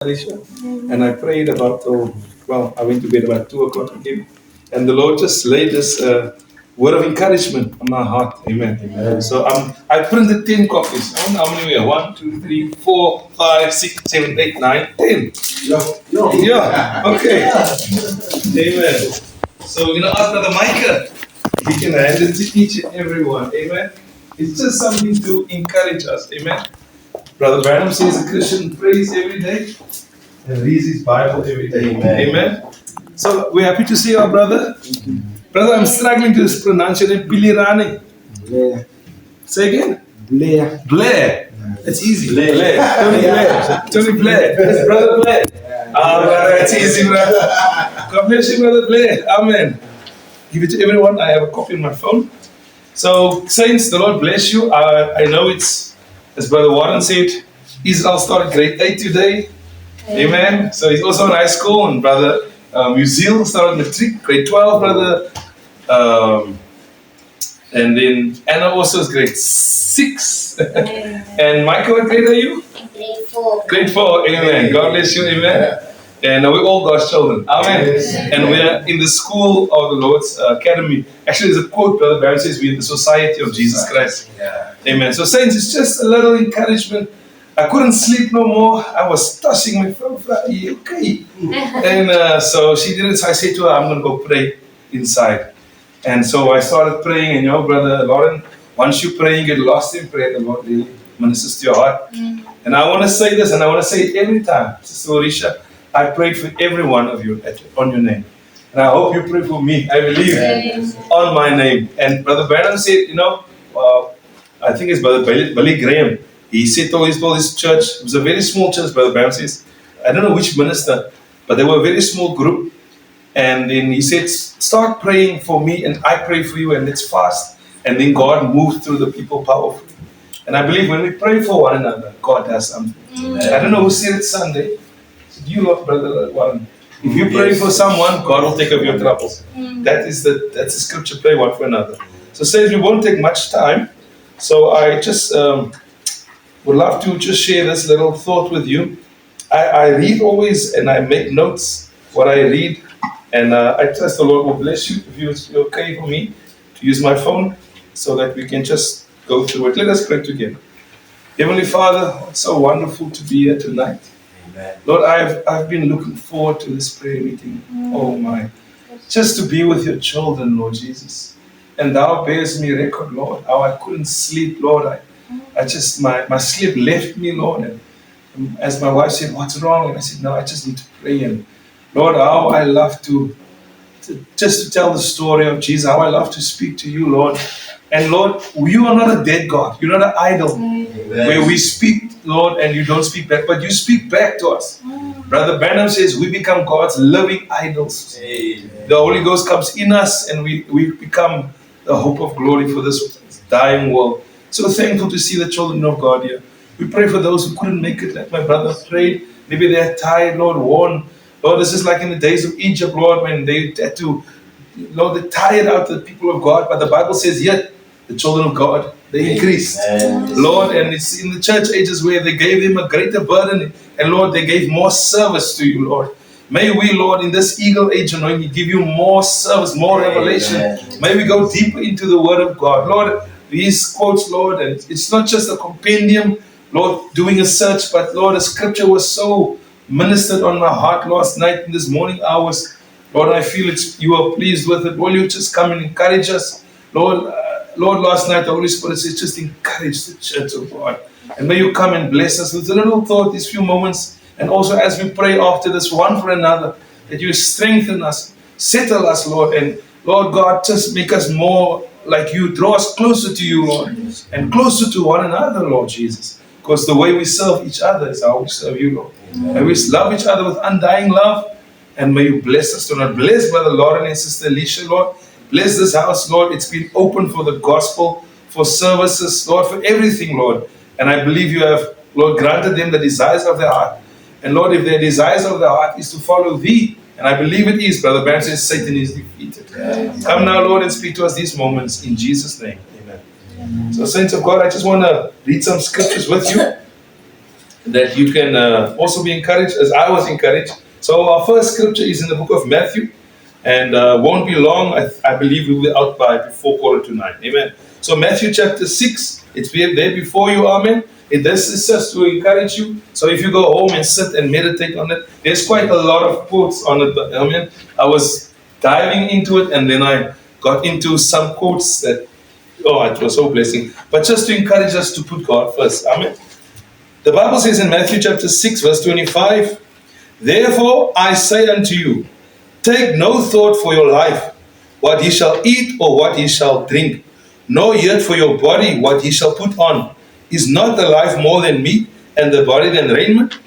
And I prayed about, I went to bed about 2 o'clock again. And the Lord just laid this word of encouragement on my heart. Amen. Amen. So I printed 10 copies. I don't know how many we have. 1, 2, 3, 4, 5, 6, 7, 8, 9, 10. Yeah. Okay. Amen. So we're going to ask Brother Micah. He can hand it to each and every one. Amen. It's just something to encourage us. Amen. Brother Branham says a Christian prays every day and reads his Bible every day. Amen. Amen. So we're happy to see our brother. Brother, I'm struggling to pronounce your name. Pilirani. Blair. Say again? Blair. Blair. It's easy. Blair. Tony Blair. Tony Blair. It's Brother Blair. Brother, it's easy, brother. God bless you, Brother Blair. Amen. Give it to everyone. I have a copy on my phone. So, saints, the Lord bless you. I know it's, as Brother Warren said, Israel started grade 8 today. Amen. So he's also in high school, and Brother Musil started matric, grade 12, Brother. And then Anna also is grade 6. And Michael, what grade are you? Grade 4. Grade 4, amen. God bless you, amen. And we're all God's children, amen. And we're in the school of the Lord's Academy. Actually, there's a quote, Brother Barry says, we're in the Society of Jesus Christ. Amen. So, saints, it's just a little encouragement. I couldn't sleep no more. I was tossing my phone. Okay. And so she did it. So I said to her, I'm going to go pray inside. And so I started praying. And Brother Lauren, once you pray, you get lost in prayer. The Lord really ministers to your heart. And I want to say this, and I want to say it every time. Sister Orisha, I prayed for every one of you on your name. And I hope you pray for me. I believe on my name. And Brother Branham said, I think it's Brother Billy Graham. He said to his church, it was a very small church, Brother Branham says, I don't know which minister, but they were a very small group. And then he said, start praying for me and I pray for you and let's fast. And then God moved through the people powerfully. And I believe when we pray for one another, God does something. I don't know who said it Sunday. You love Brother Warren. If you pray for someone, God will take up your troubles. That's the scripture, pray one for another. So says we won't take much time. So I just would love to just share this little thought with you. I read always and I make notes what I read. And I trust the Lord will bless you if it's okay for me to use my phone so that we can just go through it. Let us pray together. Heavenly Father, it's so wonderful to be here tonight. Amen. Lord, I've been looking forward to this prayer meeting. Oh my. Just to be with your children, Lord Jesus. And thou bears me record, Lord, how I couldn't sleep, Lord. I just, my sleep left me, Lord. And as my wife said, what's wrong? And I said, no, I just need to pray. And Lord, how I love to tell the story of Jesus, how I love to speak to you, Lord. And Lord, you are not a dead God. You're not an idol. Where we speak, Lord, and you don't speak back, but you speak back to us. Brother Branham says we become God's living idols. The Holy Ghost comes in us and we become the hope of glory for this dying world. So thankful to see the children of God here. We pray for those who couldn't make it, like my brother prayed. Maybe they're tired, Lord, worn. Lord, this is like in the days of Egypt, Lord, when they had to, Lord, they tired out the people of God. But the Bible says, yet the children of God, they increased. Lord, and it's in the church ages where they gave them a greater burden. And Lord, they gave more service to you, Lord. May we, Lord, in this eagle age anointing, give you more service, more revelation. May we go deeper into the word of God. Lord, these quotes, Lord, and it's not just a compendium, Lord, doing a search, but Lord, the scripture was so ministered on my heart last night in this morning hours. Lord, I feel you are pleased with it. Will you just come and encourage us? Lord, last night the Holy Spirit says, just encourage the church of God. And may you come and bless us with a little thought these few moments. And also as we pray after this one for another, that you strengthen us, settle us, Lord. And Lord God, just make us more like you. Draw us closer to you, Lord. And closer to one another, Lord Jesus. Because the way we serve each other is how we serve you, Lord. And we love each other with undying love. And may you bless us, Lord. Bless Brother Lauren and Sister Alicia, Lord. Bless this house, Lord. It's been open for the gospel, for services, Lord, for everything, Lord. And I believe you have, Lord, granted them the desires of their heart. And Lord, if their desires of their heart is to follow thee, and I believe it is, Brother Bam says Satan is defeated. Come now, Lord, and speak to us these moments in Jesus' name. Amen. So, saints of God, I just want to read some scriptures with you. that you can also be encouraged as I was encouraged. So our first scripture is in the book of Matthew, and won't be long. I believe we'll be out by before 8:45. Amen. So Matthew chapter 6, it's there before you. Amen. This is just to encourage you. So if you go home and sit and meditate on it, there's quite a lot of quotes on it. Amen. I was diving into it, and then I got into some quotes that, oh, it was so blessing. But just to encourage us to put God first. Amen. The Bible says in Matthew chapter 6, verse 25, "Therefore I say unto you, take no thought for your life, what ye shall eat or what ye shall drink, nor yet for your body what ye shall put on. Is not the life more than meat, and the body than raiment?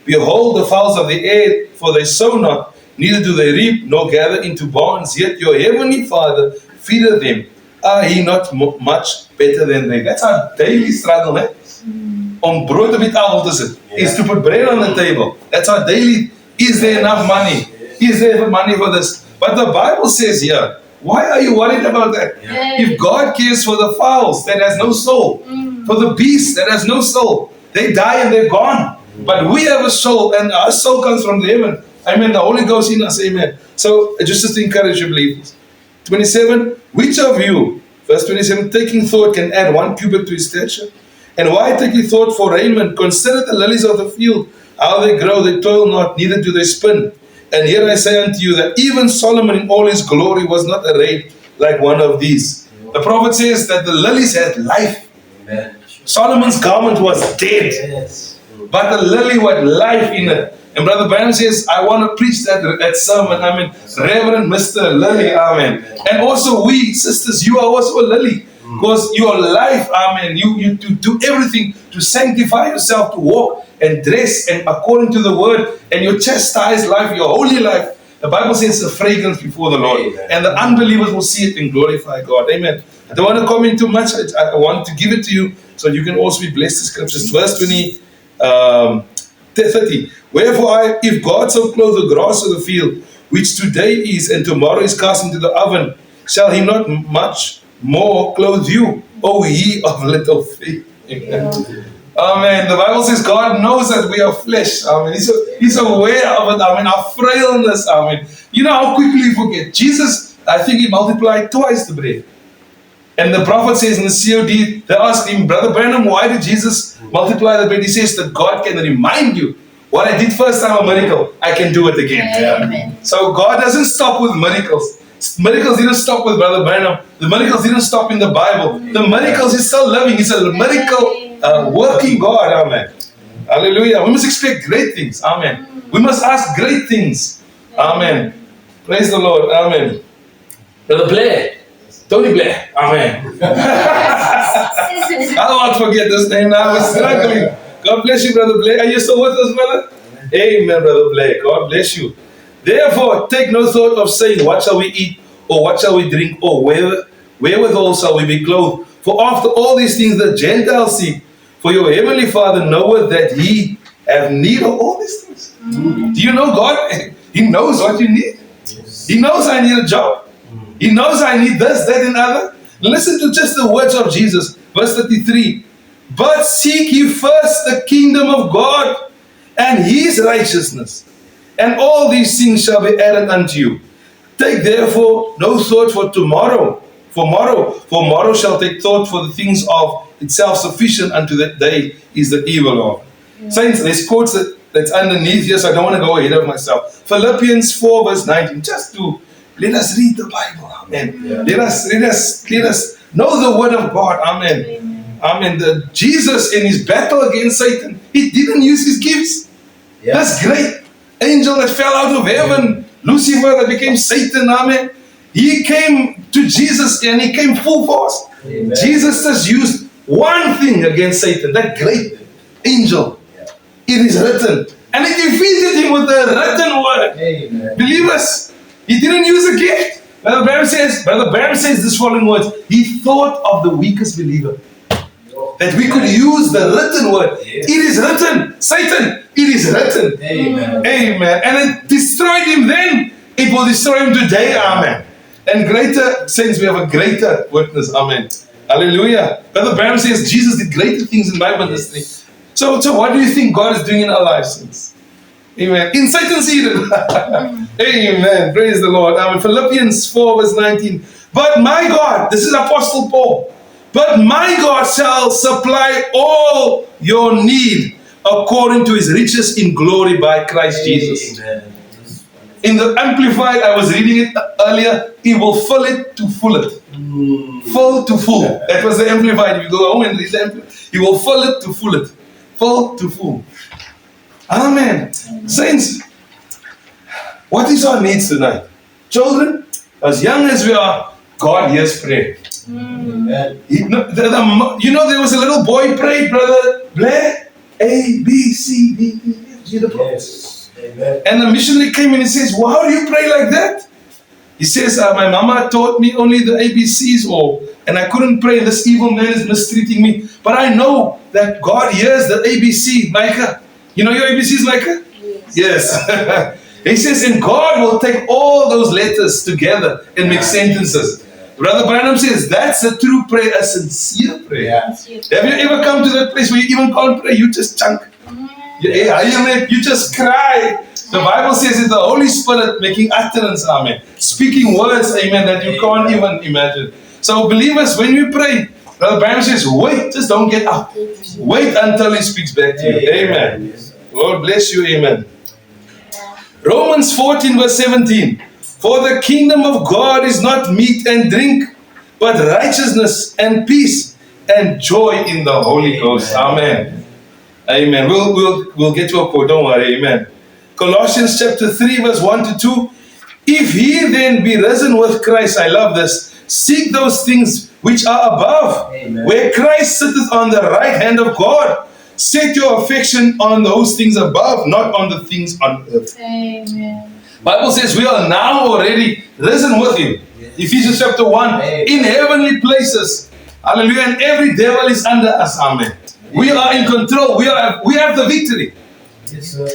Behold the fowls of the air, for they sow not, neither do they reap, nor gather into barns, yet your heavenly Father feedeth them. Are ye not much better than they?" That's our daily struggle, eh? Om brood op die tafel te sit, is to put bread on the table. That's our daily. Is there enough money? Is there enough money for this? But the Bible says here, why are you worried about that? If God cares for the fowls that has no soul, for the beasts that has no soul, they die and they're gone. But we have a soul, and our soul comes from the heaven. Amen. The Holy Ghost in us. Amen. So just to encourage you, believers. 27. Which of you, verse 27, taking thought can add 1 cubit to his stature? And why take ye thought for raiment? Consider the lilies of the field, how they grow, they toil not, neither do they spin. And here I say unto you that even Solomon in all his glory was not arrayed like one of these. The prophet says that the lilies had life. Amen. Solomon's garment was dead, but the lily had life in it. And Brother Branham says, I want to preach that sermon. I mean, Reverend Mr. Lily, amen. And also we, sisters, you are also a lily. Because your life, amen, you do everything to sanctify yourself, to walk and dress and according to the word, and your chastised life, your holy life. The Bible says it's a fragrance before the Lord. Amen. And the unbelievers will see it and glorify God. Amen. I don't want to comment too much. I want to give it to you so you can also be blessed. The scriptures, verse 30. Wherefore, if God so clothe the grass of the field, which today is and tomorrow is cast into the oven, shall he not much more clothe you, O ye of little faith? Amen. Amen. The Bible says God knows that we are flesh. Amen. He's aware of it. Amen. Our frailness. Amen. You know how quickly we forget. Jesus, I think he multiplied twice the bread. And the prophet says in the COD, they asked him, Brother Branham, why did Jesus multiply the bread? He says that God can remind you what I did first time, a miracle, I can do it again. Amen. So God doesn't stop with miracles. Miracles didn't stop with Brother Branham. The miracles didn't stop in the Bible. The miracles is still living. It's a miracle working God. Amen. Hallelujah. We must expect great things. Amen. We must ask great things. Amen. Praise the Lord. Amen. Brother Blair. Tony Blair. Amen. I don't want to forget this name now. I'm struggling. God bless you, Brother Blair. Are you still with us, brother? Amen, Brother Blair. God bless you. Therefore, take no thought of saying, what shall we eat, or what shall we drink, or wherewithal shall we be clothed? For after all these things the Gentiles seek. For your heavenly Father knoweth that ye have need of all these things. Do you know God? He knows what you need. He knows I need a job. He knows I need this, that, and other. Listen to just the words of Jesus. Verse 33. But seek ye first the kingdom of God and his righteousness, and all these things shall be added unto you. Take therefore no thought for tomorrow. For morrow shall take thought for the things of itself. Sufficient unto that day is the evil of. Saints, there's quotes that's underneath here, so I don't want to go ahead of myself. Philippians 4 verse 19. Just to let us read the Bible. Amen. Let us know the word of God. Amen. Amen. Jesus in his battle against Satan, he didn't use his gifts. That's great. Angel that fell out of heaven, Lucifer that became Satan, amen. He came to Jesus and he came full force. Amen. Jesus just used one thing against Satan, that great angel. It is written. And he defeated him with the written word. Amen. Believers, he didn't use a gift. Brother Branham says this following words. He thought of the weakest believer. That we could use the written word. Yes. It is written. Satan, it is written. Amen. Amen. And it destroyed him then. It will destroy him today. Amen. And greater, saints, we have a greater witness. Amen. Hallelujah. Brother Branham says Jesus did greater things in Bible history. So what do you think God is doing in our lives, saints? Amen. In Satan's Eden. Amen. Praise the Lord. Philippians 4 verse 19. But my God, this is Apostle Paul. But my God shall supply all your need according to his riches in glory by Christ Jesus. Amen. In the Amplified, I was reading it earlier, he will fill it to full it. Full to full. That was the Amplified. If you go home and read the Amplified, he will fill it to full it. Full to full. Amen. Saints, what is our needs tonight? Children, as young as we are, God hears prayer. You know, there was a little boy prayed, Brother Blair, A, B, C, D, E, F, G, the prophets. And the missionary came in and says, well, how do you pray like that? He says, my mama taught me only the ABCs, and I couldn't pray. This evil man is mistreating me. But I know that God hears the ABC, Micah. You know your ABCs, Micah? Yes. He says, and God will take all those letters together and make sentences. Brother Branham says, that's a true prayer, a sincere prayer. Have you ever come to that place where you even can't pray? You just chunk. You just cry. The Bible says it's the Holy Spirit making utterance, amen. Speaking words, amen, that you can't even imagine. So believers, when we pray, Brother Branham says, wait, just don't get up. Wait until he speaks back to you. Amen. Lord bless you, amen. Romans 14 verse 17. For the kingdom of God is not meat and drink, but righteousness and peace and joy in the Holy Ghost. Amen. Amen. We'll get to a point, don't worry. Amen. Colossians chapter 3 verse 1 to 2. If ye then be risen with Christ, I love this, seek those things which are above, where Christ sitteth on the right hand of God. Set your affection on those things above, not on the things on earth. Amen. Bible says we are now already risen with him. Ephesians chapter 1, in heavenly places. Hallelujah. And every devil is under us. Amen. We are in control. We have the victory.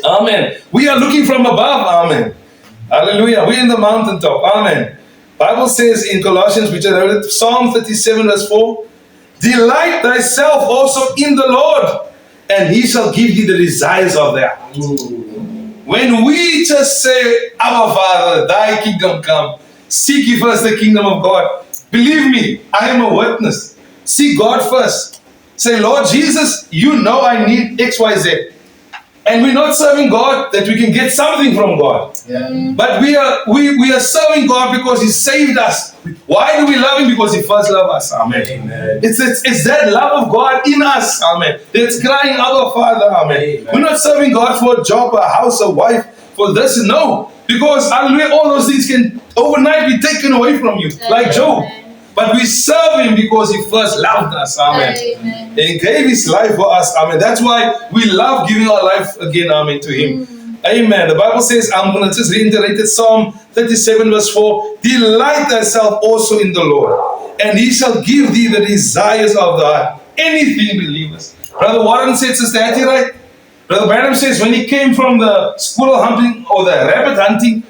Amen. We are looking from above. Amen. Hallelujah. We're in the mountaintop. Amen. Bible says in Colossians, which I read, Psalm 37 verse 4, delight thyself also in the Lord, and he shall give thee the desires of thy heart. When we just say, our Father, thy kingdom come, seek ye first the kingdom of God. Believe me, I am a witness. Seek God first. Say, Lord Jesus, you know I need X, Y, Z. And we're not serving God that we can get something from God. But we are serving God because he saved us. Why do we love him? Because he first loved us. Amen. It's that love of God in us. Amen. That's crying, our Father. Amen. We're not serving God for a job, a house, a wife, for this. No. Because all those things can overnight be taken away from you. Like Job. But we serve him because he first loved us. Amen. And he gave his life for us. Amen. That's why we love giving our life again. Amen. To him. Amen. The Bible says, I'm going to just reiterate it. Psalm 37 verse 4. Delight thyself also in the Lord, and he shall give thee the desires of the heart. Anything, believers. Brother Warren said, Sister Hattie, right? Brother Branham says, when he came from the squirrel hunting or the rabbit hunting,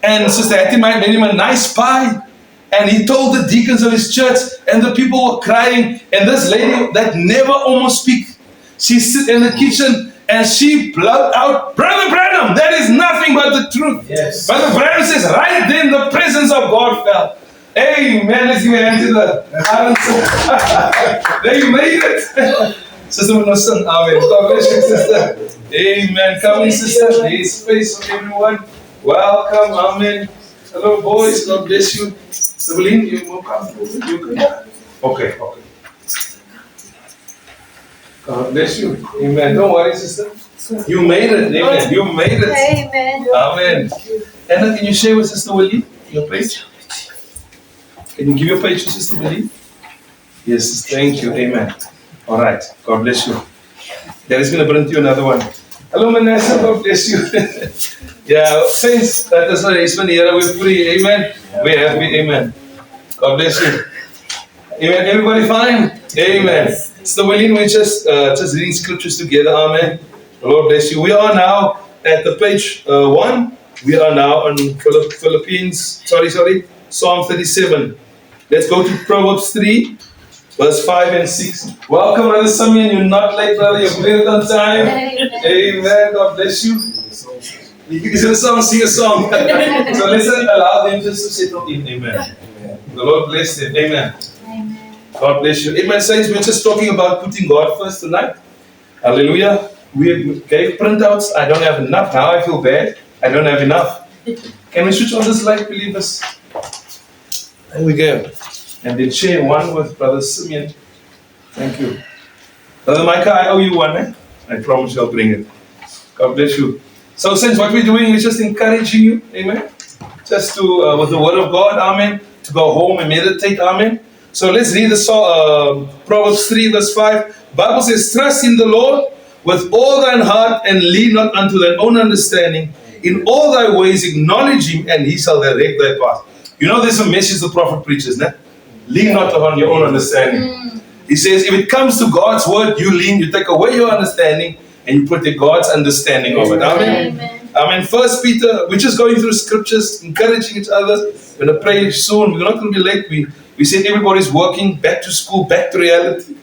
and Sister Hattie made him a nice pie. And he told the deacons of his church, and the people were crying. And this lady that never almost speak, she sit in the kitchen and she blurted out, Brother Branham, that is nothing but the truth. Brother Branham says, right then the presence of God fell. Amen. Let's give a hand to the They made it. Sister Manosan, amen. God bless you, sister. Amen. Come in, sister. There's space for everyone. Welcome. Amen. Hello, boys. God bless you. Evelyn, you more comfortable? You good? Okay. God bless you. Amen. Don't worry, sister. You made it. Amen. You made it. Amen. Amen. Anna, can you share with Sister Willie your page? Can you give your page to Sister Willie? Yes, thank you. Amen. All right. God bless you. That is going to bring to you another one. Hello, Manasseh. God bless you. Yeah, saints, that is why it's here. We're free. Amen. We're happy. Amen. God bless you. Amen. Everybody fine? Amen. So, William, we just reading scriptures together. Amen. The Lord bless you. We are now at the page 1. We are now on Psalm 37. Let's go to Proverbs 3. verse 5 and 6. Welcome, Brother Simeon. You're not late, brother. You're playing on time. Amen. God bless you. He's going to sing a song. So let's allow them just to settle in. Amen. The Lord bless them. Amen. God bless you. Amen. Saints, we're just talking about putting God first tonight. Hallelujah. We gave printouts. I don't have enough. Now I feel bad. I don't have enough. Can we switch on this light, believers? There we go. And then share one with Brother Simeon. Thank you. Brother Micah, I owe you one. Eh? I promise you I'll bring it. God bless you. So since what we're doing is just encouraging you, amen, just to, with the word of God, amen, to go home and meditate, amen. So let's read the Proverbs 3 verse 5. Bible says, trust in the Lord with all thine heart and lean not unto thine own understanding. In all thy ways acknowledge him and he shall direct thy path. You know there's a message the prophet preaches, nah? Lean not upon your own understanding. He says if it comes to God's word, you lean, you take away your understanding and you put the God's understanding of it. Amen. Amen. First Peter, we're just going through scriptures, encouraging each other. We're going to pray soon. We're not going to be late. We said everybody's working, back to school, back to reality.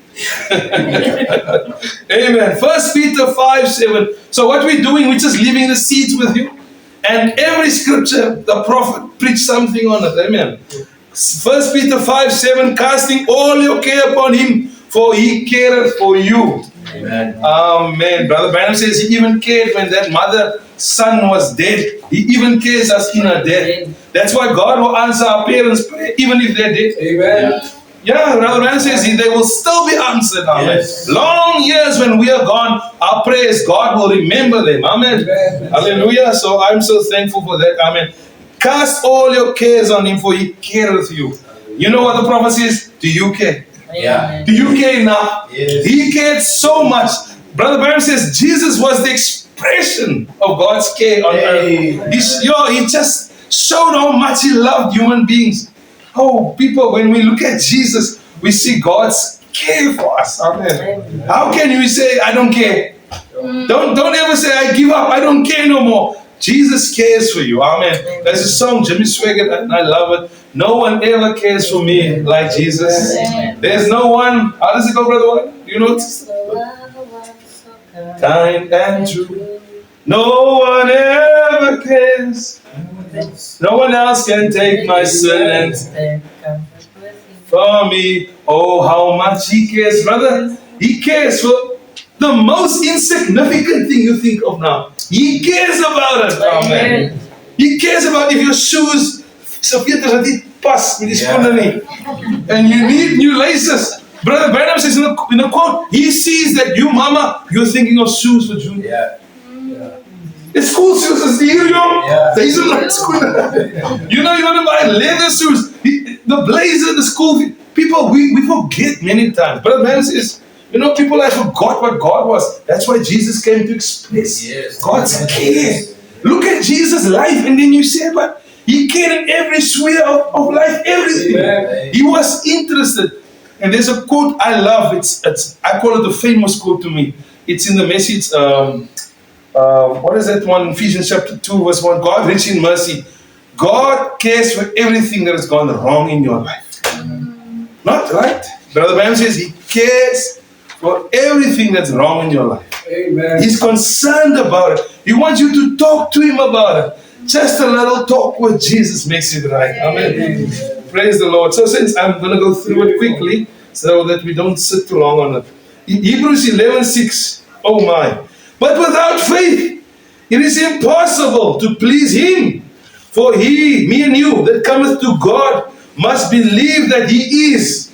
Amen. First Peter 5:7. So what we're doing, we're just leaving the seeds with you. And every scripture, the prophet preached something on it. Amen. First Peter 5:7, casting all your care upon him, for he careth for you. Amen. Amen. Brother Branham says he even cared when that mother's son was dead. He even cares us in our death. That's why God will answer our parents' prayer, even if they're dead. Amen. Yeah, Brother Branham says they will still be answered. Amen. Yes. Long years when we are gone, our prayers, God will remember them. Amen. Amen. Hallelujah. So I'm so thankful for that. Amen. Cast all your cares on him, for he careth you. You know what the prophecy is? Do you care? Yeah. Do you care enough? Yes. He cared so much. Brother Branham says Jesus was the expression of God's care on earth. He just showed how much he loved human beings. Oh, people, when we look at Jesus, we see God's care for us. Amen. How can you say, I don't care? Don't ever say, I give up, I don't care no more. Jesus cares for you. Amen. There's a song, Jimmy Swaggart, and I love it. No one ever cares for me like Jesus. Amen. There's no one. How does it go, Brother One? You know it? Kind and true. No one ever cares. No one else can take my sin and for me. Oh, how much he cares, brother. He cares for the most insignificant thing you think of now. He cares about it. Amen. He cares about if your shoes, and you need new laces. Brother Branham says in a quote, he sees that you, mama, you're thinking of shoes for Junior. Yeah. The school shoes is the These are not school. You know, you want to buy leather shoes, the blazer, the school. People, we forget many times. Brother Branham says, you know, people have forgot what God was. That's why Jesus came to express God's care. Look at Jesus' life, and then you say, but he cared in every sphere of life, everything. Amen. He was interested. And there's a quote I love. I call it the famous quote to me. It's in the message. What is that one? Ephesians chapter 2, verse 1. God rich in mercy. God cares for everything that has gone wrong in your life. Not right. Brother Branham says he cares for everything that's wrong in your life. Amen. He's concerned about it. He wants you to talk to him about it. Just a little talk with Jesus makes it right. Amen. Amen. Praise the Lord. So since I'm going to go through it quickly so that we don't sit too long on it. Hebrews 11:6. Oh my. But without faith, it is impossible to please him. For me and you that cometh to God must believe that he is,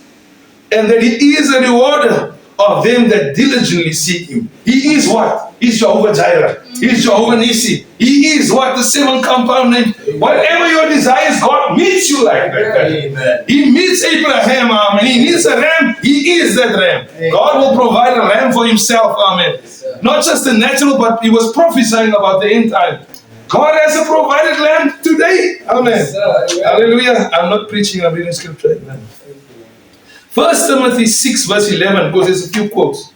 and that he is a rewarder of them that diligently seek him. He is what? He's Jehovah Jireh. He's Jehovah Nissi. He is what? The seven compound name. Whatever your desires, God meets you like that. Amen. He meets Abraham. Amen. He needs a ram. He is that ram. Amen. God will provide a ram for himself. Amen. Not just the natural, but he was prophesying about the end time. God has a provided lamb today. Amen. Yes, hallelujah. I'm not preaching, I'm reading scripture. Amen. 1 Timothy 6 verse 11, because there's a few quotes.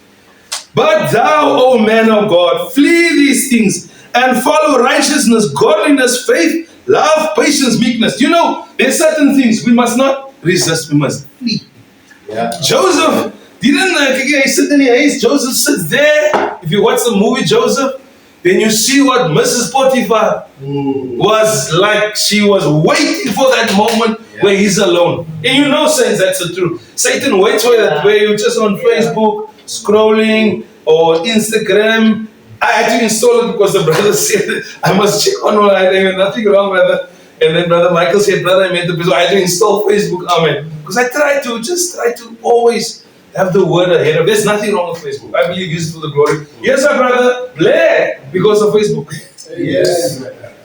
But thou, O man of God, flee these things and follow righteousness, godliness, faith, love, patience, meekness. You know, there's certain things we must not resist, we must flee. Yeah. Joseph didn't he sit in the haze. Joseph sits there. If you watch the movie Joseph, then you see what Mrs. Potiphar was like. She was waiting for that moment where he's alone. And you know, saints, that's the truth. Satan waits for that where you're just on Facebook scrolling or Instagram. I had to install it because the brother said I must check on all. There's nothing wrong, brother. And then Brother Michael said, brother, I made the I had to install Facebook. Amen. Because I try to always have the word ahead of. There's nothing wrong with Facebook. I believe use it for the glory. Yes, my brother, Blair, because of Facebook. Yes.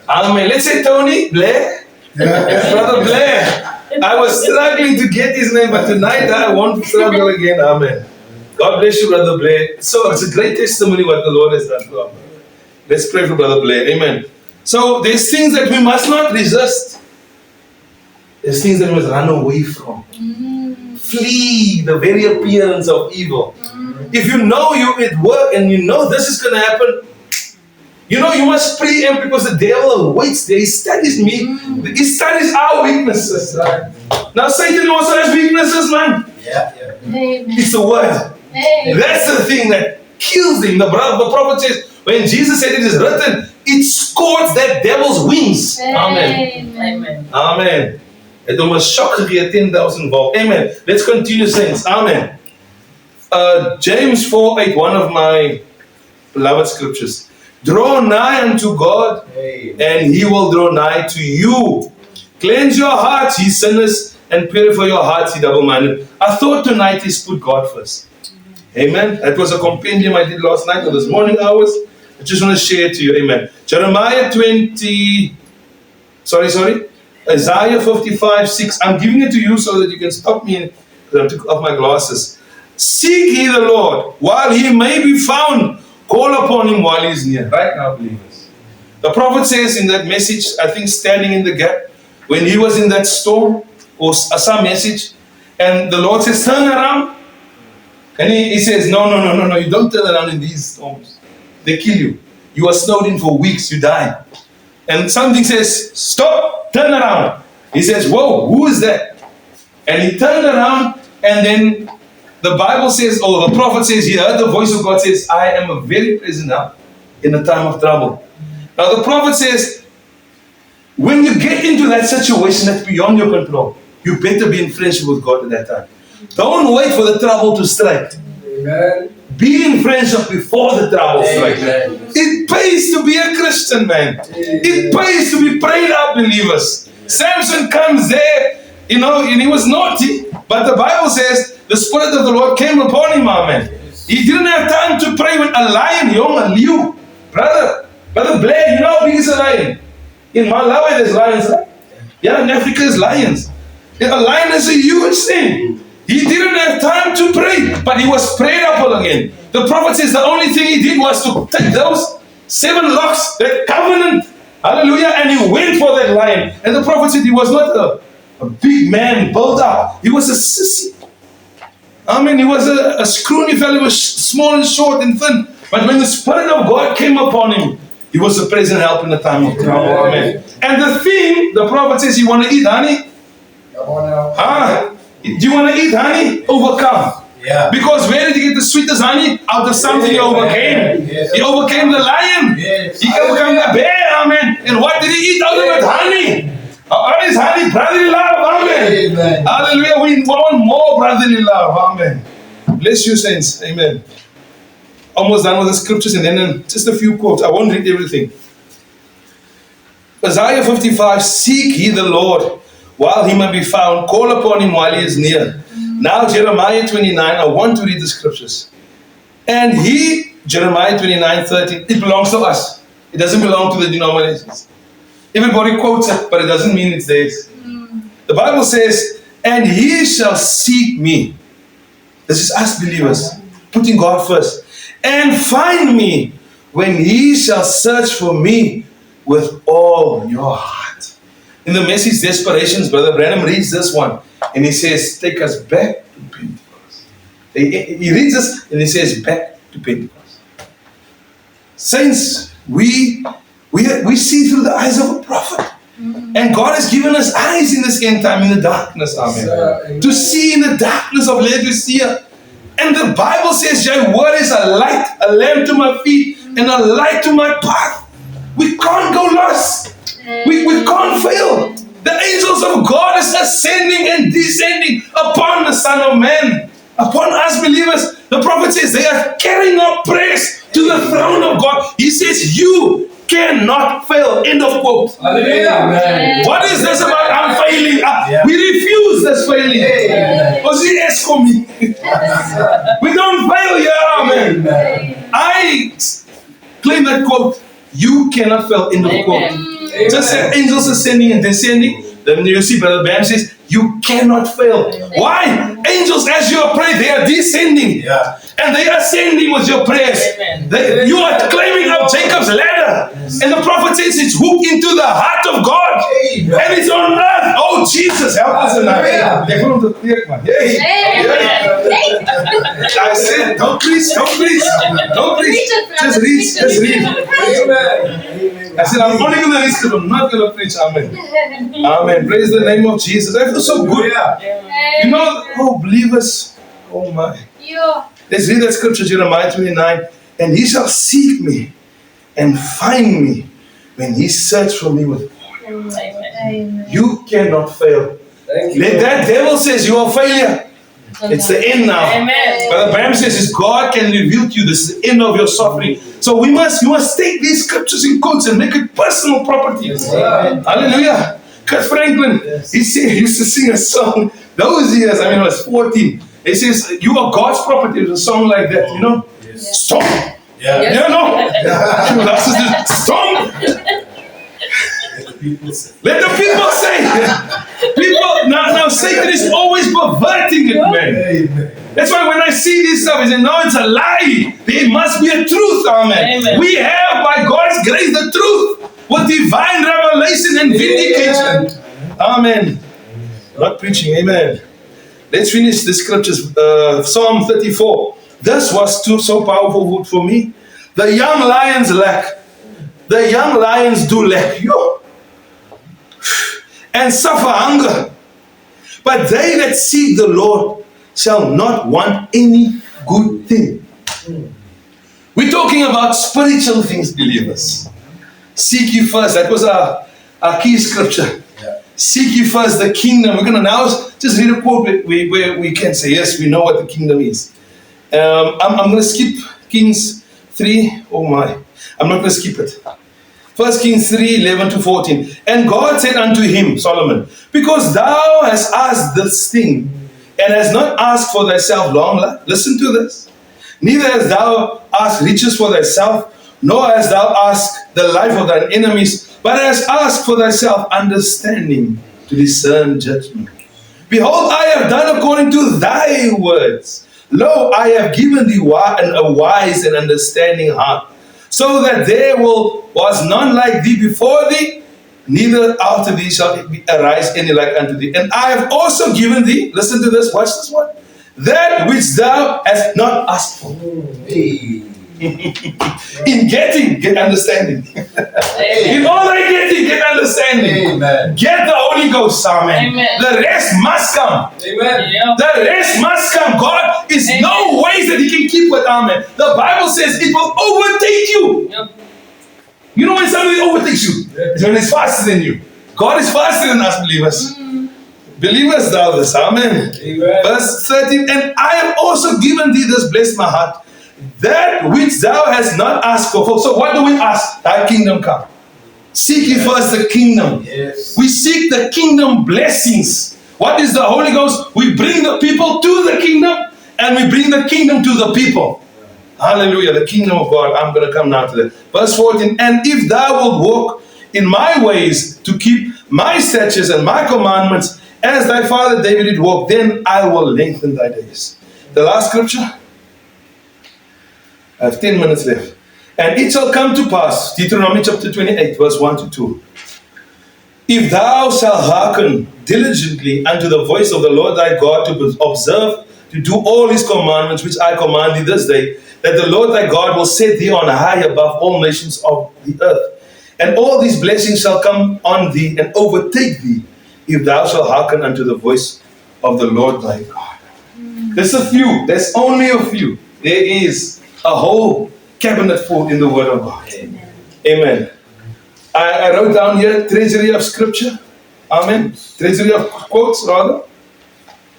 Amen. Let's say Tony, Blair. Yes, Brother Blair. I was struggling to get his name, but tonight I won't struggle again. Amen. God bless you, Brother Blair. So it's a great testimony what the Lord has done to us. Let's pray for Brother Blair. Amen. So there's things that we must not resist. There's things that we must run away from. Flee the very appearance of evil. If you know you're at work and you know this is going to happen, you know you must preempt because the devil waits there. He studies me. He studies our weaknesses. Right? Now Satan also has weaknesses, man. Yeah. It's the word. That's the thing that kills him. The prophet says, when Jesus said it is written, it scorched that devil's wings. Amen. Amen. Het almost shock gegee 10,000 volt. Amen. Let's continue, saints. Amen. James 4:8, one of my beloved scriptures. Draw nigh unto God, and He will draw nigh to you. Cleanse your hearts, ye sinners, and purify your hearts, ye double-minded. I thought tonight is put God first. Amen. That was a compendium I did last night or this morning hours. I just want to share it to you. Amen. Isaiah 55:6. I'm giving it to you so that you can stop me because I took off my glasses. Seek ye the Lord while He may be found. Call upon Him while He is near. Right now, believers. The prophet says in that message, I think standing in the gap, when he was in that storm, or some message, and the Lord says, turn around. And he says, no, you don't turn around in these storms. They kill you. You are snowed in for weeks, you die. And something says, stop, turn around. He says, whoa, who is that? And he turned around, and then the Bible says, or the prophet says, he heard the voice of God says, I am a very present help in a time of trouble. Now the prophet says, when you get into that situation that's beyond your control, you better be in friendship with God at that time. Don't wait for the trouble to strike. Amen. Be in friendship before the trouble strikes. It pays to be a Christian, man. It pays to be prayed up believers. Samson comes there, and he was naughty, but the Bible says the Spirit of the Lord came upon him, amen. He didn't have time to pray when a lion, a leeu. Brother Blair, you know how big is a lion? In Malawi there's lions, right? Yeah, in Africa there's lions. A lion is a huge thing. He didn't have time to pray, but he was prayed up again. The prophet says the only thing he did was to take those 7 locks, that covenant, hallelujah, and he went for that lion. And the prophet said he was not a big man, built up. He was a sissy. He was a scrawny fellow. He was small and short and thin. But when the Spirit of God came upon him, he was a present help in the time of trouble. Amen. And the thing, the prophet says, you want to eat honey? Do you want to eat honey? Overcome. Yeah. Because where did he get the sweetest honey? Out of something he overcame. Yes. He overcame the lion. Yes. He overcame the bear. Amen. And what did he eat out of it? Honey. What is honey? Brotherly love. Amen. Amen. Hallelujah. We want more brotherly love. Amen. Bless you, saints. Amen. Almost done with the scriptures, and then just a few quotes. I won't read everything. Isaiah 55, seek ye the Lord while He may be found. Call upon Him while He is near. Now Jeremiah 29, I want to read the scriptures. And Jeremiah 29:13, it belongs to us. It doesn't belong to the denominations. Everybody quotes it, but it doesn't mean it's theirs. The Bible says, and ye shall seek me. This is us believers, putting God first. And find me when ye shall search for me with all your heart. In the Message Desperations, Brother Branham reads this one, and he says, take us back to Pentecost. He reads this, and he says, back to Pentecost. Saints, we see through the eyes of a prophet. And God has given us eyes in this end time in the darkness, amen. To see in the darkness of Laodicea. And the Bible says, your word is a light, a lamp to my feet, and a light to my path. We can't go lost. We can't fail. The angels of God is ascending and descending upon the Son of Man, upon us believers. The prophet says they are carrying our prayers to the throne of God. He says, you cannot fail. End of quote. Hallelujah. What is this about? I'm failing. We refuse this failing. Because he asked for me. We don't fail here, amen. I claim that quote. You cannot fail. End of quote. Just said angels ascending and descending. Then you see Brother Bam says, you cannot fail. Why? Angels, as you pray, they are descending. And they are ascending with your prayers. You are climbing up Jacob's ladder. And the prophet says it's hooked into the heart of God. And it's on earth. Oh, Jesus, help us tonight. I said, don't preach. Just read. I said, I'm only going to read because I'm not going to preach. Amen. Amen. Praise the name of Jesus. I feel so good. You know, believers, oh my. Let's read that scripture, Jeremiah 29. And he shall seek me and find me when he search for me with all. You cannot fail. That devil says you are a failure. It's the end now. But the Bible says is God can reveal to you this is the end of your suffering. So you must take these scriptures in quotes and make it personal property. Hallelujah. Kurt Franklin, he used to sing a song those years. I was 14. He says, you are God's property. It was a song like that, you know? Storm. Storm. Let the people say. Now Satan is always perverting it, man. That's why when I see this stuff, I say, no, it's a lie. There must be a truth, amen. We have, by God's grace, the truth with divine revelation and vindication. Amen. Not preaching, amen. Let's finish the scriptures. Psalm 34. This was so powerful for me. The young lions lack. The young lions do lack. And suffer hunger. But they that seek the Lord shall not want any good thing. We're talking about spiritual things, believers. Seek ye first. That was our key scripture. Seek ye first the kingdom. We're going to now just read a quote where we can say, yes, we know what the kingdom is. I'm going to skip Kings 3. Oh my. I'm not going to skip it. 1 Kings 3, 11 to 14. And God said unto him, Solomon, because thou hast asked this thing, and hast not asked for thyself long life. Listen to this. Neither hast thou asked riches for thyself, nor hast thou asked the life of thine enemies, but hast asked for thyself understanding to discern judgment. Behold, I have done according to thy words. Lo, I have given thee a wise and understanding heart, so that there was none like thee before thee, neither after thee shall arise any like unto thee. And I have also given thee, listen to this, watch this one, that which thou hast not asked for. In getting, get understanding. In all thy getting, get understanding. Amen. Get the Holy Ghost, amen. The rest must come. Amen. The rest must come. God is no ways that he can keep with, amen. The Bible says it will overtake you. You know when somebody overtakes you? It's when it's faster than you. God is faster than us, believers. Believers thou this, amen. Verse 13, and I have also given thee this, bless my heart, that which thou hast not asked for. So what do we ask? Thy kingdom come. Seek ye first the kingdom. Yes. We seek the kingdom blessings. What is the Holy Ghost? We bring the people to the kingdom, and we bring the kingdom to the people. Hallelujah, the kingdom of God. I'm going to come now to that. Verse 14, and if thou wilt walk in my ways to keep my statutes and my commandments, as thy father David did walk, then I will lengthen thy days. The last scripture. I have 10 minutes left. And it shall come to pass, Deuteronomy chapter 28, verse 1 to 2. If thou shalt hearken diligently unto the voice of the Lord thy God, to observe, to do all his commandments, which I command thee this day, that the Lord thy God will set thee on high above all nations of the earth. And all these blessings shall come on thee and overtake thee, if thou shalt hearken unto the voice of the Lord thy God. There's a few. There's only a few. There is a whole cabinet full in the Word of God. Amen. Amen. I wrote down here treasury of scripture. Amen. Treasury of quotes, rather.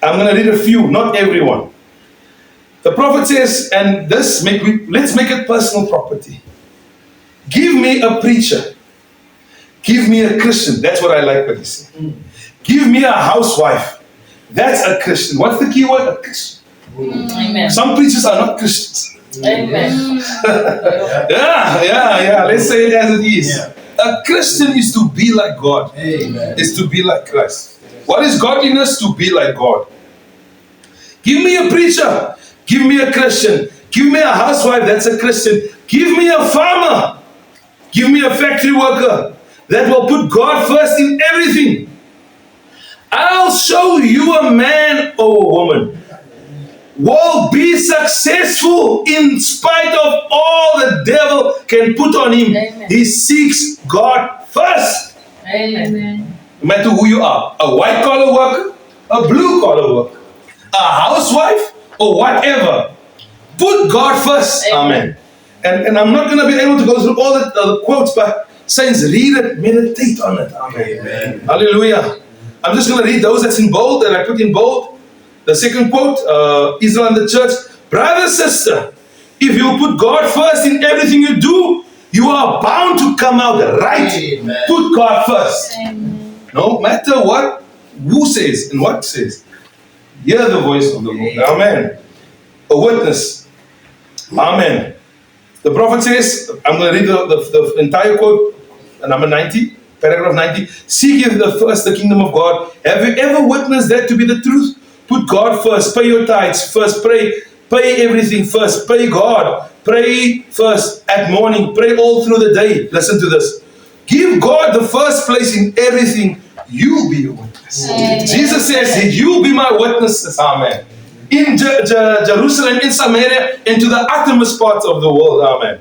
I'm going to read a few, not everyone. The prophet says, and let's make it personal property. Give me a preacher. Give me a Christian. That's what I like what he said. Give me a housewife. That's a Christian. What's the key word? A Christian. Amen. Some preachers are not Christians. Amen. Yeah. Let's say it as it is. Yeah. A Christian is to be like God. Amen. Is to be like Christ. What is godliness? To be like God. Give me a preacher. Give me a Christian. Give me a housewife. That's a Christian. Give me a farmer. Give me a factory worker that will put God first in everything. I'll show you a man or a woman will be successful in spite of all the devil can put on him. Amen. He seeks God first. Amen. No matter who you are, a white collar worker, a blue collar worker, a housewife, or whatever. Put God first. Amen. And I'm not going to be able to go through all the quotes, but saints, read it, meditate on it. Amen. Hallelujah. I'm just going to read those that's in bold, that I put in bold. The second quote, Israel and the church. Brother, sister, if you put God first in everything you do, you are bound to come out right. Amen. Put God first. Amen. No matter what, who says and what says. Hear the voice of the Lord. Amen. A witness. Amen. The prophet says, I'm going to read the entire quote, number 90, paragraph 90. Seek ye first the kingdom of God. Have you ever witnessed that to be the truth? Put God first. Pay your tithes first. Pray everything first. Pray God. Pray first at morning. Pray all through the day. Listen to this. Give God the first place in everything. You'll be a witness. Amen. Jesus says, you'll be my witnesses. Amen. In Jerusalem, in Samaria, and to the uttermost parts of the world. Amen.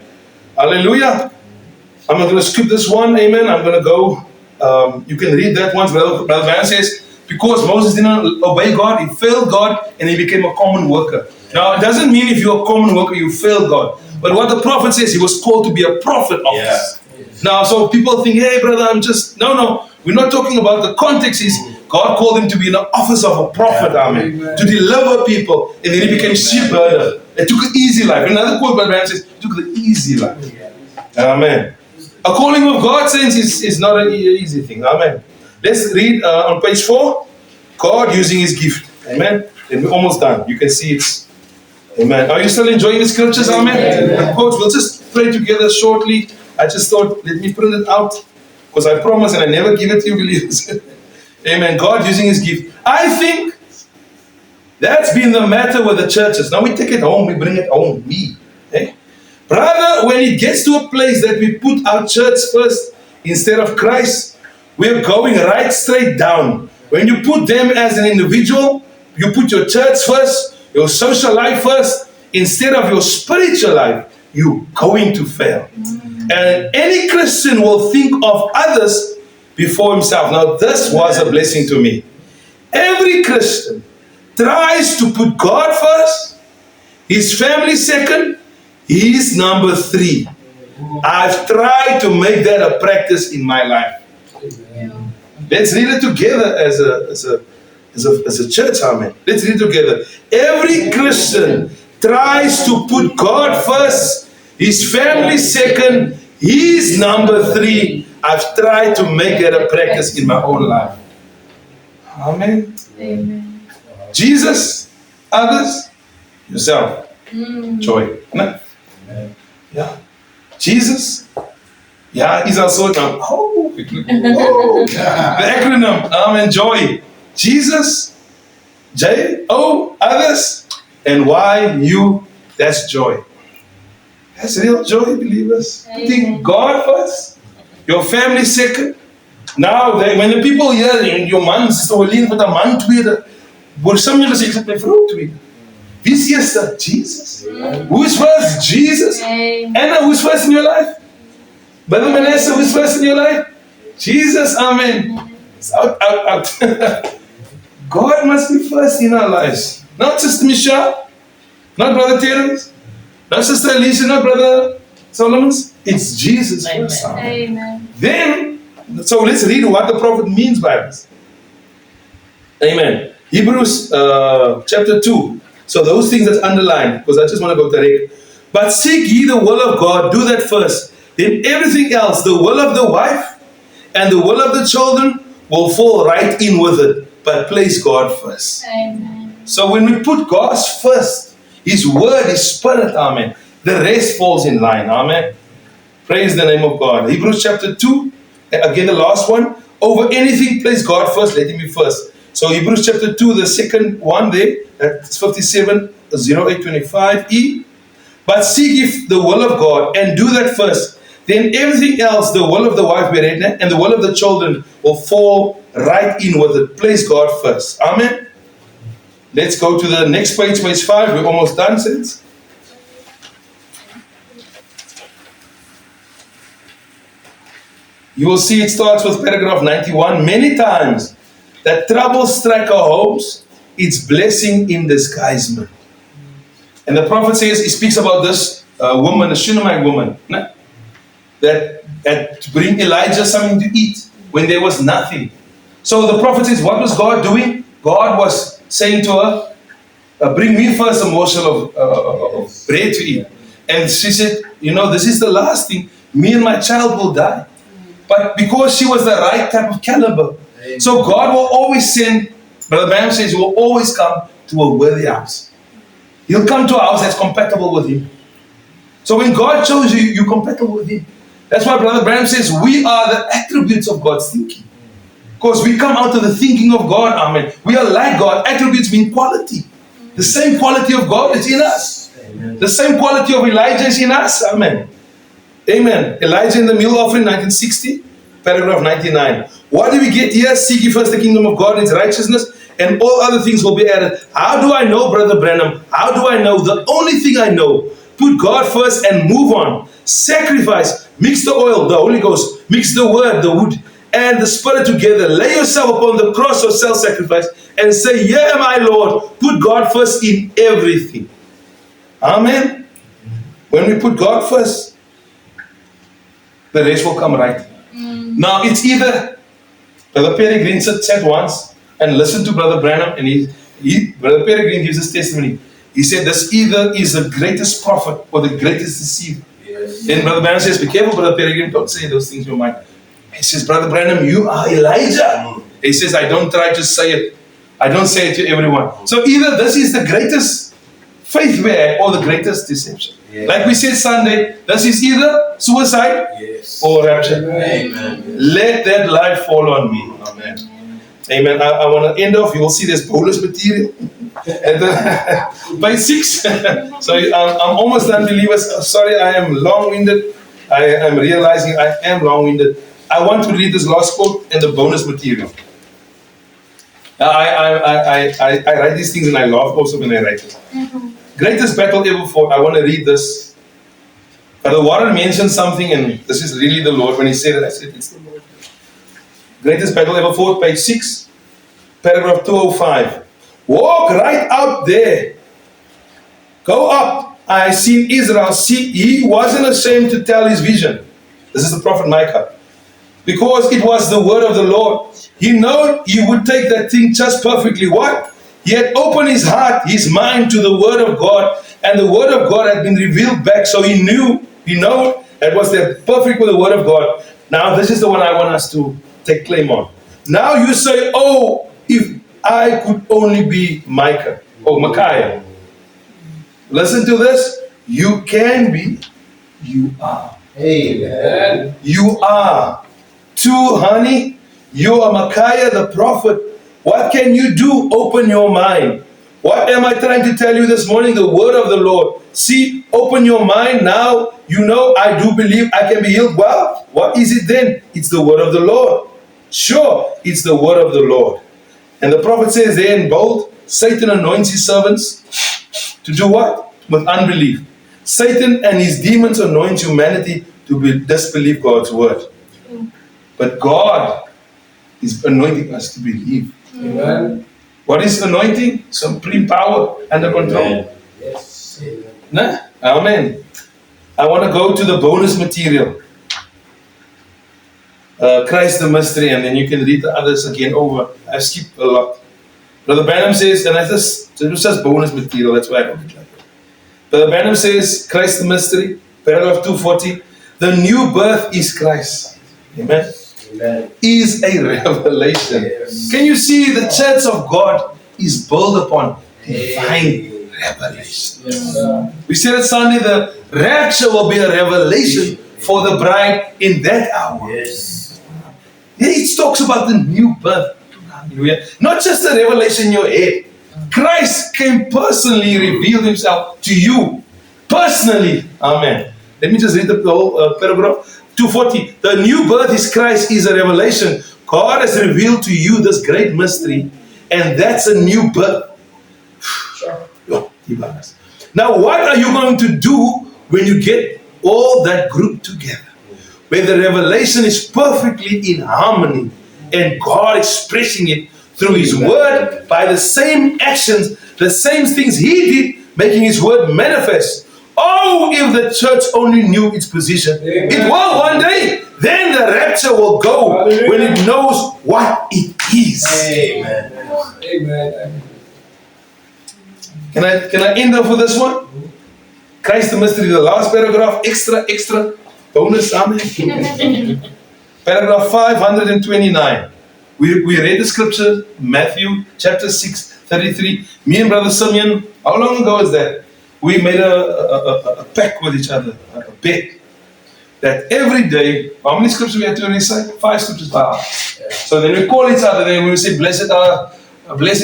Hallelujah. I'm not going to skip this one. Amen. I'm going to go. You can read that one. Brother Van says, because Moses didn't obey God, he failed God, and he became a common worker. Now, it doesn't mean if you're a common worker, you fail God. But what the prophet says, he was called to be a prophet of this. Now, so people think, hey, brother, I'm just... No. We're not talking about the context. God called him to be in the office of a prophet, amen. To deliver people. And then he became sheep herder. It took an easy life. Another quote by Brad says, it took the easy life. Amen. A calling of God, saints, is not an easy thing. Amen. Let's read on page 4. God using his gift. Amen. And we're almost done. You can see it's... Amen. Are you still enjoying the scriptures? Amen. The quotes, we'll just pray together shortly. I just thought, let me print it out. Because I promise and I never give it to you, believers. Amen. God using his gift. I think that's been the matter with the churches. Now we take it home, we bring it home. Me. Eh? Brother, when it gets to a place that we put our church first instead of Christ, we're going right straight down. When you put them as an individual, you put your church first, your social life first, instead of your spiritual life, you're going to fail. And any Christian will think of others before himself. Now, this was a blessing to me. Every Christian tries to put God first, his family second, he's number 3. I've tried to make that a practice in my life. Let's read it together as a church, amen. Let's read it together. Every Christian tries to put God first, his family second, he's number 3. I've tried to make that a practice in my own life. Amen. Amen. Jesus, others, yourself. Joy. Amen. Yeah. Jesus. Yeah, he's also the acronym. Amen. Joy. Jesus, J-O, others, and Y-U, that's joy. That's real joy, believers. Putting God first, your family second. Now, when the people hear in your man, Sister Olien, met 'n man tweede, word some julle sê ek sit my vrou tweede. Wie is eerst? Jesus. Who is first? Jesus. And who's first in your life? Brother Manasseh, who's first in your life? Jesus, amen. It's out. God must be first in our lives. Not Sister Michelle, not Brother Terence, not Sister Alicia, not Brother Solomon's. It's Jesus first. Amen. Then, so let's read what the prophet means by this. Amen. Hebrews chapter 2. So those things that's underlined, because I just want to go direct. But seek ye the will of God, do that first. Then everything else, the will of the wife and the will of the children, will fall right in with it. But place God first. Amen. So when we put God first, His word, His spirit, amen, the rest falls in line, amen. Praise the name of God. Hebrews chapter 2, again the last one. Over anything, place God first, let Him be first. So Hebrews chapter 2, the second one there, that's 57:0825e. But seek ye the will of God and do that first. Then everything else, the will of the wife and the will of the children, will fall right in with it. Place God first. Amen. Let's go to the next page, page 5. We're almost done, saints. You will see it starts with paragraph 91. Many times that trouble strike our homes, it's blessing in disguisement. And the prophet says, he speaks about this woman, a Shunammite woman, that had to bring Elijah something to eat when there was nothing. So the prophet says, what was God doing? God was saying to her, bring me first a morsel of bread to eat. And she said, this is the last thing. Me and my child will die. But because she was the right type of caliber. So God will always send, Brother Bam says, He will always come to a worthy house. He'll come to a house that's compatible with Him. So when God chose you, you're compatible with Him. That's why Brother Bram says we are the attributes of God's thinking. Because we come out of the thinking of God, amen. We are like God. Attributes mean quality. The same quality of God is in us. Amen. The same quality of Elijah is in us, amen. Amen. Elijah in the meal offering, 1960, paragraph 99. What do we get here? Seek ye first the kingdom of God and His righteousness, and all other things will be added. How do I know, Brother Branham? How do I know? The only thing I know, put God first and move on. Sacrifice, mix the oil, the Holy Ghost, mix the word, the wood, and the spirit together. Lay yourself upon the cross of self-sacrifice and say, yeah, my Lord, put God first in everything. Amen. When we put God first, the rest will come right. Now it's either Brother Peregrine sat once and listened to Brother Branham, and Brother Peregrine gives his testimony. He said this either is the greatest prophet or the greatest deceiver. Yes. Then Brother Branham says, be careful, Brother Peregrine, don't say those things in your mind. He says, Brother Branham, you are Elijah. He says, I don't try to say it. I don't say it to everyone. So either this is the greatest faith we have or the greatest deception. Yeah. Like we said Sunday, this is either suicide or rapture. Amen. Let that light fall on me. Amen. Amen. I want to end off. You will see there's bonus material. And by 6. So I'm almost done, believers. Sorry, I am long-winded. I am realizing I am long-winded. I want to read this last quote and the bonus material. I write these things and I laugh also when I write it. Greatest battle ever fought. I want to read this. Brother Warren mentioned something, and this is really the Lord. When he said it, I said, it's the Lord. Greatest battle ever fought, page 6, paragraph 205. Walk right out there. Go up. I seen Israel. See, he wasn't ashamed to tell his vision. This is the prophet Micah. Because it was the word of the Lord. He knew he would take that thing just perfectly. What? He had opened his heart, his mind to the word of God, and the word of God had been revealed back. So he knew that was there perfect with the word of God. Now this is the one I want us to take claim on. Now you say, oh, if I could only be Micah or Micaiah. Listen to this. You can be, you are. Amen. You are. Too, honey, you are Micaiah the prophet. What can you do? Open your mind. What am I trying to tell you this morning? The word of the Lord. See, open your mind now. You know, I do believe I can be healed. Well, what is it then? It's the word of the Lord. Sure, it's the word of the Lord. And the prophet says there in bold, Satan anoints his servants to do what? With unbelief. Satan and his demons anoint humanity disbelieve God's word. But God is anointing us to believe. Amen. What is anointing? Supreme power under control. Yes. Amen. Nah? Amen. I want to go to the bonus material. Christ the mystery, and then you can read the others again over. I've skipped a lot. Brother Branham says, and this was just bonus material, that's why I don't like it. Brother Branham says, Christ the mystery, paragraph 240, the new birth is Christ. Amen. Amen. Is a revelation. Yes. Can you see the church of God is built upon divine revelation? Yes, sir. We said it Sunday, the rapture will be a revelation for the bride in that hour. Yes. It talks about the new birth. Hallelujah. Not just a revelation in your head. Christ came personally, revealed himself to you. Personally. Amen. Let me just read the whole paragraph. 240. The new birth is Christ is a revelation. God has revealed to you this great mystery, and that's a new birth. Now, what are you going to do when you get all that group together? Where the revelation is perfectly in harmony and God expressing it through His word by the same actions, the same things He did, making His word manifest. Oh, if the church only knew its position. Amen. It will one day. Then the rapture will go. Hallelujah. When it knows what it is. Amen. Amen. Can I end up with this one? Christ the mystery, the last paragraph, extra bonus, amen. Paragraph 529. We read the scripture, Matthew chapter 6, 33. Me and Brother Simeon, how long ago is that? We made a pact with each other, a bet, that every day, how many scriptures we had to recite? 5 scriptures by heart. So then we call each other, then we say, blessed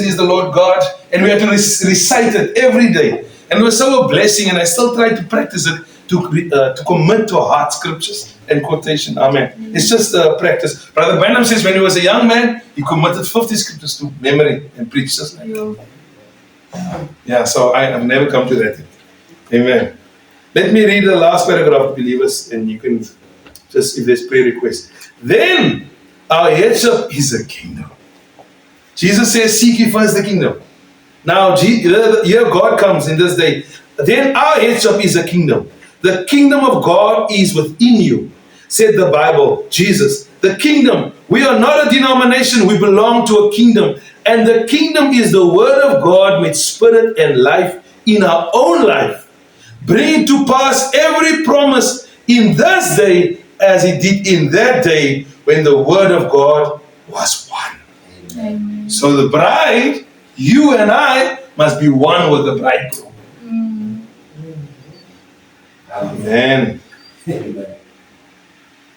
is the Lord God, and we have to recite it every day. And it was so a blessing, and I still try to practice it, to commit to heart scriptures and quotation. Amen. It's just a practice. Brother Branham says when he was a young man, he committed 50 scriptures to memory and preached just like that. Yeah, so I have never come to that yet. Amen. Let me read the last paragraph, believers, and you can just, if there's prayer request. Then our headship is a kingdom. Jesus says, seek ye first the kingdom. Now, here God comes in this day. Then our headship is a kingdom. The kingdom of God is within you, said the Bible, Jesus. The kingdom, we are not a denomination, we belong to a kingdom. And the kingdom is the word of God made spirit and life in our own life, bringing to pass every promise in this day as it did in that day when the word of God was one. Amen. So the bride, you and I, must be one with the bridegroom. Amen. Amen.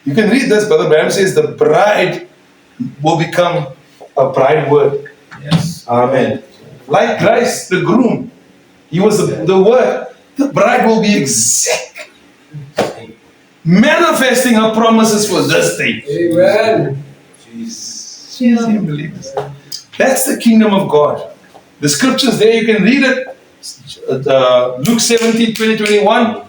You can read this, Brother Branham says the bride will become a bride word. Yes. Amen. Like Christ, the groom, he was the word. The bride will be exact, manifesting her promises for this day. Amen. Jesus. Believers. That's the kingdom of God. The scriptures there, you can read it. Luke 17, 20, 21.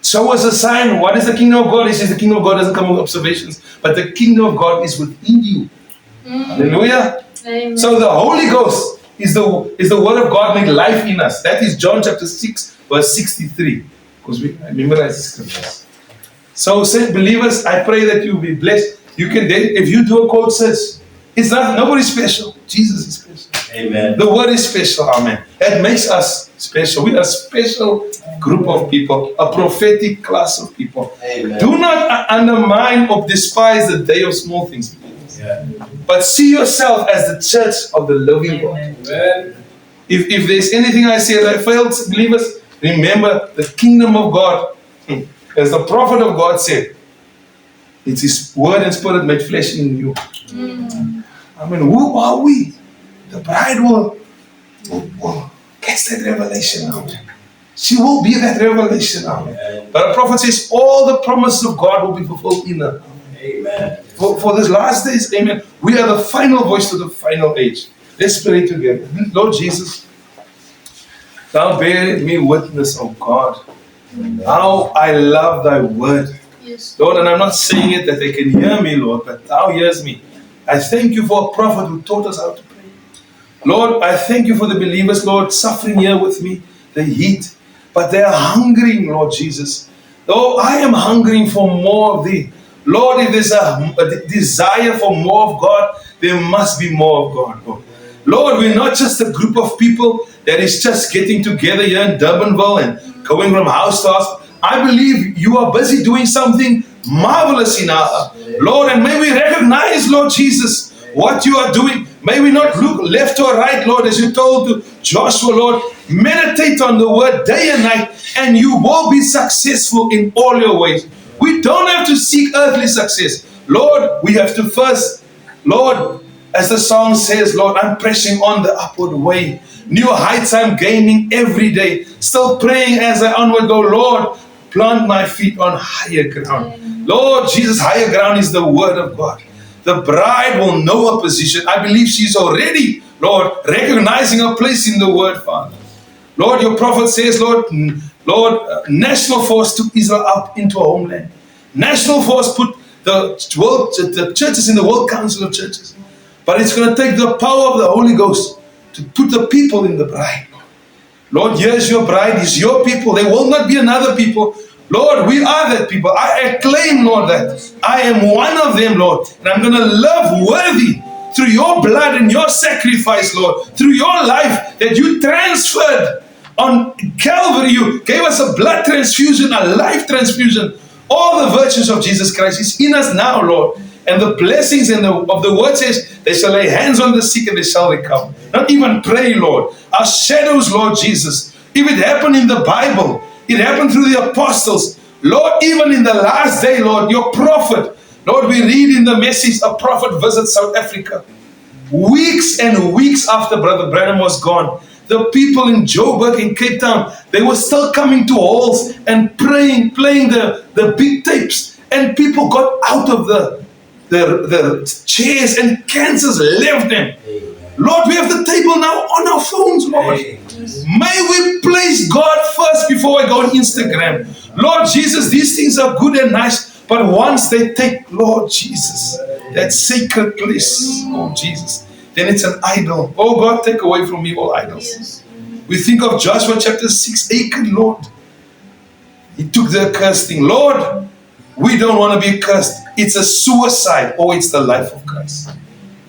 So was a sign. What is the kingdom of God? He says the kingdom of God doesn't come with observations, but the kingdom of God is within you. Hallelujah. Amen. So the Holy Ghost is the word of God made life in us. That is John chapter 6, verse 63. Because I memorize the scriptures. So, said believers, I pray that you will be blessed. You can then, if you do a quote says, it's not nobody's special. Jesus is special. Amen. The word is special. Amen. It makes us special. We are a special group of people, a prophetic class of people. Amen. Do not undermine or despise the day of small things. Yeah. But see yourself as the church of the living God. Amen. If there's anything I say that failed, believers, remember the kingdom of God. As the prophet of God said, it's His word and spirit made flesh in you. I mean, who are we? The bride will catch that revelation out. She will be that revelation out. But the prophet says all the promises of God will be fulfilled in her. Amen. For this last days, amen, we are the final voice to the final age. Let's pray together. Lord Jesus, Thou bear me witness, O God, how I love Thy word. Yes. Lord, and I'm not saying it that they can hear me, Lord, but thou hears me. I thank you for a prophet who taught us how to pray. Lord, I thank you for the believers, Lord, suffering here with me, the heat, but they are hungering, Lord Jesus. Oh, I am hungering for more of thee. Lord, if there's a desire for more of God, there must be more of God, Lord. Lord, we're not just a group of people that is just getting together here in Durbanville and going from house to house. I believe you are busy doing something marvelous in our Lord, and may we recognize, Lord Jesus, what you are doing. May we not look left or right, Lord, as you told to Joshua, Lord. Meditate on the word day and night, and you will be successful in all your ways. We don't have to seek earthly success. Lord, we have to first, Lord, as the song says, Lord, I'm pressing on the upward way. New heights I'm gaining every day. Still praying as I onward go, Lord, plant my feet on higher ground. Lord Jesus, higher ground is the word of God. The bride will know her position. I believe she's already, Lord, recognizing her place in the word, Father. Lord, your prophet says, Lord, National Force took Israel up into a homeland. National Force put the churches in the World Council of Churches. But it's going to take the power of the Holy Ghost to put the people in the bride. Lord, here's your bride, is your people. There will not be another people. Lord, we are that people. I acclaim, Lord, that I am one of them, Lord. And I'm going to love worthy through your blood and your sacrifice, Lord. Through your life that you transferred on Calvary. You gave us a blood transfusion, a life transfusion. All the virtues of Jesus Christ is in us now, Lord. And the blessings of the word says, they shall lay hands on the sick and they shall recover. Not even pray, Lord. Our shadows, Lord Jesus. If it happened in the Bible, it happened through the apostles. Lord, even in the last day, Lord, your prophet. Lord, we read in the message, a prophet visits South Africa. Weeks and weeks after Brother Branham was gone, the people in Joburg, in Cape Town, they were still coming to halls and praying, playing the big tapes. And people got out of the chairs and cancers left them. Amen. Lord, we have the table now on our phones, Lord. Amen. May we place God first before I go on Instagram. Lord Jesus, these things are good and nice, but once they take, Lord Jesus, that sacred place, oh Jesus, then it's an idol. Oh God, take away from me all idols. Yes. We think of Joshua chapter 6, Achan, Lord. He took the accursed thing. Lord, we don't want to be cursed. It's a suicide, or it's the life of Christ.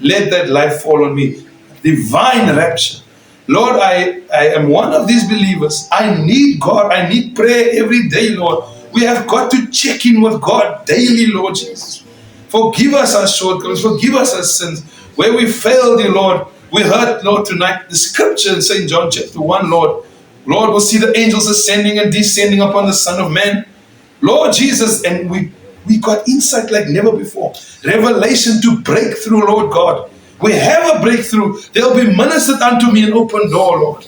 Let that life fall on me. Divine rapture. Lord, I am one of these believers. I need God. I need prayer every day, Lord. We have got to check in with God daily, Lord Jesus. Forgive us our shortcomings. Forgive us our sins. Where we failed you, Lord. We heard, Lord, tonight the scripture in St. John chapter 1, Lord. Lord, we'll see the angels ascending and descending upon the Son of Man. Lord Jesus, and we got insight like never before. Revelation to break through, Lord God. We have a breakthrough. There'll be ministered unto me an open door, Lord,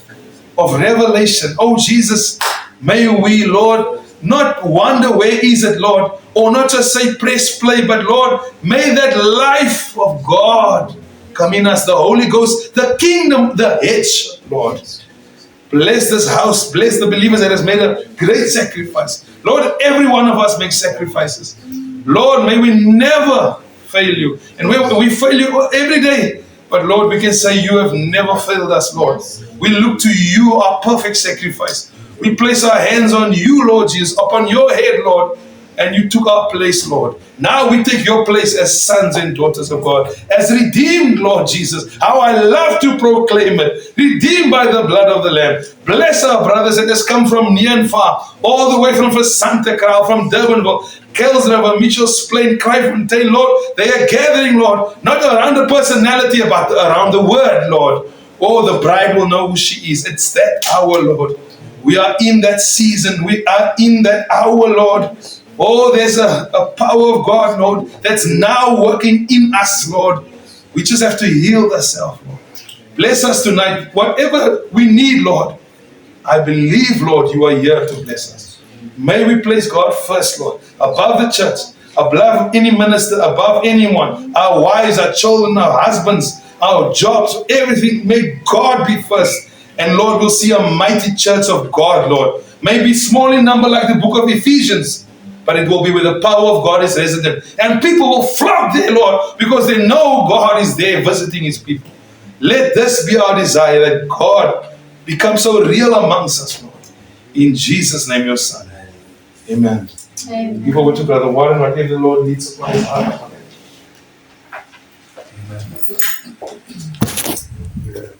of revelation. Oh, Jesus, may we, Lord, not wonder where is it, Lord, or not just say press play, but Lord, may that life of God come in us, the Holy Ghost, the kingdom, the edge, Lord. Bless this house, bless the believers that has made a great sacrifice. Lord, every one of us makes sacrifices. Lord, may we never fail you. And we fail you every day. But Lord, we can say you have never failed us, Lord. We look to you, our perfect sacrifice. We place our hands on you, Lord Jesus, upon your head, Lord. And you took our place, Lord. Now we take your place as sons and daughters of God, as redeemed, Lord Jesus. How I love to proclaim it. Redeemed by the blood of the Lamb. Bless our brothers that has come from near and far, all the way from Santa Cruz, from Durbanville, Kells River, Mitchell's Plain, Kraaifontein, Lord. They are gathering, Lord, not around the personality, but around the word, Lord. Oh, the bride will know who she is. It's that hour, Lord. We are in that season. We are in that hour, Lord. Oh, there's a power of God, Lord, that's now working in us, Lord. We just have to yield ourselves, Lord. Bless us tonight. Whatever we need, Lord, I believe, Lord, you are here to bless us. May we place God first, Lord, above the church, above any minister, above anyone, our wives, our children, our husbands, our jobs, everything. May God be first. And Lord, we'll see a mighty church of God, Lord. Maybe small in number like the book of Ephesians. but it will be where the power of God is resident. And people will flock there, Lord, because they know God is there visiting his people. Let this be our desire, that God become so real amongst us, Lord. In Jesus' name, your Son. Amen. Amen. Give over to Brother Warren, whatever the Lord needs to supply his heart. Amen.